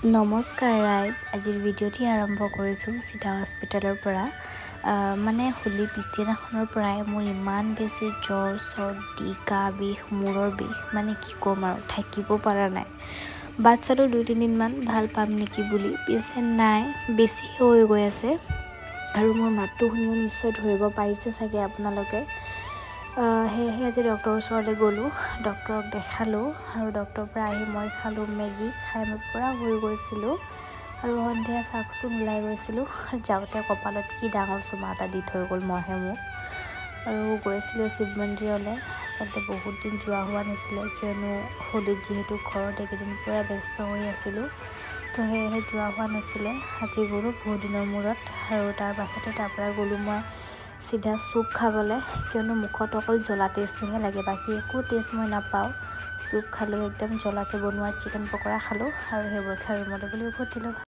নমস্কাৰ ৰাইজ, আজিৰ ভিডিঅ'টি আৰম্ভ কৰিছোঁ চিধা হস্পিটেলৰ পৰা। মানে হোলী পিছদিনাখনৰ পৰাই মোৰ ইমান বেছি জ্বৰ, চৰ্দি, গা বিষ, মূৰৰ বিষ, মানে কি ক'ম আৰু থাকিব পৰা নাই। বাট চালোঁ 2-3 দিনমান ভাল পাম নেকি বুলি, পিছে নাই, বেছি হৈ গৈ আছে। আৰু মোৰ মাতটো শুনিও নিশ্চয় ধৰিব পাৰিছে চাগে আপোনালোকে। সেয়েহে আজি ডক্টৰৰ ওচৰলৈ গ'লোঁ, ডক্টৰক দেখালোঁ আৰু ডক্টৰৰ পৰা আহি মই খালোঁ মেগী, খাই মই পূৰা হৈ গৈছিলোঁ। আৰু সন্ধিয়া চাওকচোন ওলাই গৈছিলোঁ, যাওঁতে কপালত কি ডাঙৰ চুমা এটা দি থৈ গ'ল মহে মোক। আৰু গৈছিলোঁ শিৱ মন্দিৰলৈ, আচলতে বহুত দিন যোৱা হোৱা নাছিলে, কিয়নো হোলীত যিহেতু ঘৰত এইকেইদিন পূৰা ব্যস্ত হৈ আছিলোঁ, তো সেয়েহে যোৱা হোৱা নাছিলে। আজি গ'লোঁ বহুত দিনৰ মূৰত, আৰু তাৰ পৰা গ'লোঁ মই চিধা চুপ খাবলৈ, কিয়নো মুখত অকল জ্বলা টেষ্টটোহে লাগে, বাকী একো টেষ্ট মই নাপাওঁ। চুপ খালোঁ, একদম জ্বলাকৈ বনোৱা চিকেন পকৰা খালোঁ, আৰু সেইবোৰ খাই ৰুমলৈ বুলি উভতিলোঁ।